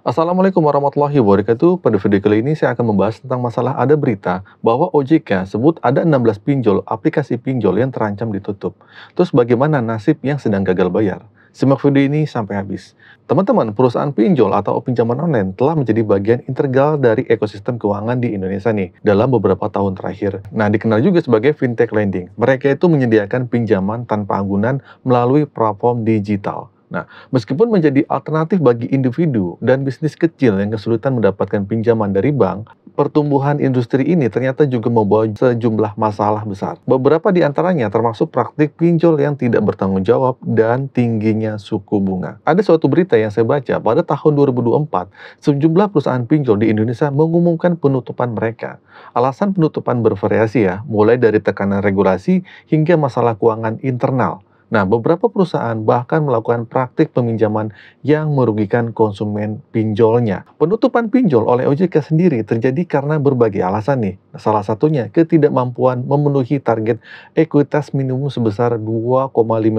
Assalamualaikum warahmatullahi wabarakatuh. Pada video kali ini saya akan membahas tentang masalah ada berita bahwa OJK sebut ada 16 pinjol aplikasi pinjol yang terancam ditutup. Terus bagaimana nasib yang sedang gagal bayar? Simak video ini sampai habis. Teman-teman, perusahaan pinjol atau pinjaman online telah menjadi bagian integral dari ekosistem keuangan di Indonesia nih dalam beberapa tahun terakhir. Nah, dikenal juga sebagai fintech lending. Mereka itu menyediakan pinjaman tanpa anggunan melalui platform digital. Nah, meskipun menjadi alternatif bagi individu dan bisnis kecil yang kesulitan mendapatkan pinjaman dari bank, pertumbuhan industri ini ternyata juga membawa sejumlah masalah besar. Beberapa di antaranya termasuk praktik pinjol yang tidak bertanggung jawab dan tingginya suku bunga. Ada suatu berita yang saya baca pada tahun 2024, sejumlah perusahaan pinjol di Indonesia mengumumkan penutupan mereka. Alasan penutupan bervariasi ya, mulai dari tekanan regulasi hingga masalah keuangan internal. Nah, beberapa perusahaan bahkan melakukan praktik peminjaman yang merugikan konsumen pinjolnya. Penutupan pinjol oleh OJK sendiri terjadi karena berbagai alasan nih. Salah satunya ketidakmampuan memenuhi target ekuitas minimum sebesar 2,5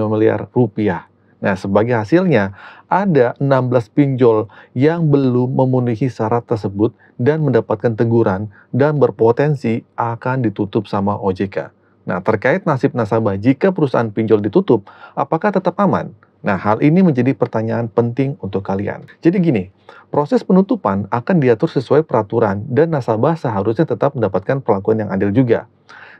miliar rupiah. Nah, sebagai hasilnya, ada 16 pinjol yang belum memenuhi syarat tersebut dan mendapatkan teguran dan berpotensi akan ditutup sama OJK. Nah, terkait nasib nasabah jika perusahaan pinjol ditutup, apakah tetap aman? Nah, hal ini menjadi pertanyaan penting untuk kalian. Jadi gini, proses penutupan akan diatur sesuai peraturan dan nasabah seharusnya tetap mendapatkan perlakuan yang adil juga.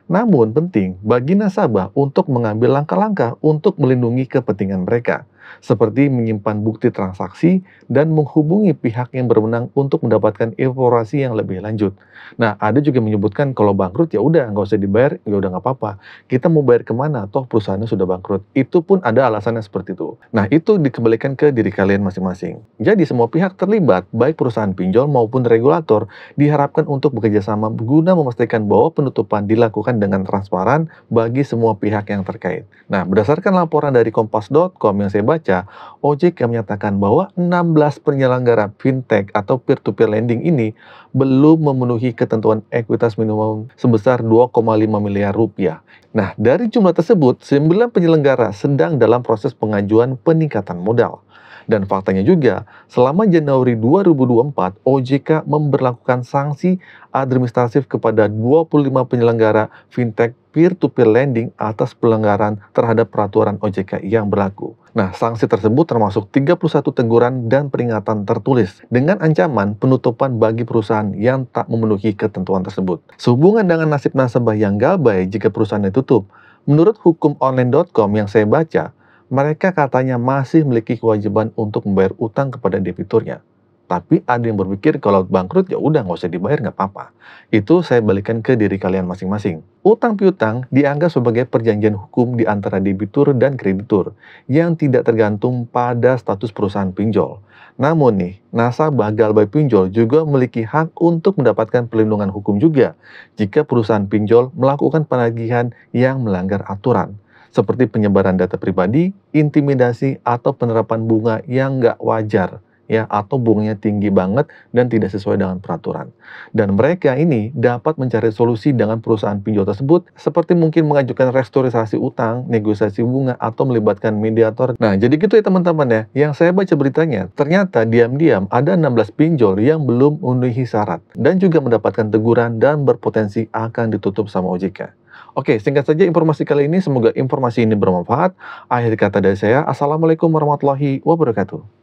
Namun penting bagi nasabah untuk mengambil langkah-langkah untuk melindungi kepentingan mereka, seperti menyimpan bukti transaksi dan menghubungi pihak yang berwenang untuk mendapatkan informasi yang lebih lanjut. Nah, ada juga menyebutkan kalau bangkrut ya udah nggak usah dibayar, ya udah nggak apa-apa. Kita mau bayar kemana? Toh perusahaannya sudah bangkrut. Itu pun ada alasannya seperti itu. Nah, itu dikembalikan ke diri kalian masing-masing. Jadi semua pihak terlibat, baik perusahaan pinjol maupun regulator, diharapkan untuk bekerja sama guna memastikan bahwa penutupan dilakukan dengan transparan bagi semua pihak yang terkait. Nah, berdasarkan laporan dari kompas.com yang saya baca, OJK menyatakan bahwa 16 penyelenggara fintech atau peer-to-peer lending ini belum memenuhi ketentuan ekuitas minimum sebesar 2,5 miliar rupiah. Nah, dari jumlah tersebut, 9 penyelenggara sedang dalam proses pengajuan peningkatan modal. Dan faktanya juga, selama Januari 2024, OJK memberlakukan sanksi administratif kepada 25 penyelenggara fintech peer-to-peer lending atas pelanggaran terhadap peraturan OJK yang berlaku. Nah, sanksi tersebut termasuk 31 teguran dan peringatan tertulis dengan ancaman penutupan bagi perusahaan yang tak memenuhi ketentuan tersebut. Sehubungan dengan nasib nasabah yang gabai jika perusahaan ditutup, menurut hukum online.com yang saya baca, mereka katanya masih memiliki kewajiban untuk membayar utang kepada debiturnya. Tapi ada yang berpikir kalau bangkrut ya udah nggak usah dibayar nggak apa-apa. Itu saya balikan ke diri kalian masing-masing. Utang piutang dianggap sebagai perjanjian hukum di antara debitur dan kreditur yang tidak tergantung pada status perusahaan pinjol. Namun nih, nasabah galbay pinjol juga memiliki hak untuk mendapatkan perlindungan hukum juga jika perusahaan pinjol melakukan penagihan yang melanggar aturan, seperti penyebaran data pribadi, intimidasi, atau penerapan bunga yang nggak wajar, ya, atau bunganya tinggi banget dan tidak sesuai dengan peraturan. Dan mereka ini dapat mencari solusi dengan perusahaan pinjol tersebut, seperti mungkin mengajukan restrukturisasi utang, negosiasi bunga, atau melibatkan mediator. Nah, jadi gitu ya teman-teman ya, yang saya baca beritanya, ternyata diam-diam ada 16 pinjol yang belum memenuhi syarat, dan juga mendapatkan teguran dan berpotensi akan ditutup sama OJK. Oke, singkat saja informasi kali ini, semoga informasi ini bermanfaat. Akhir kata dari saya, Assalamualaikum warahmatullahi wabarakatuh.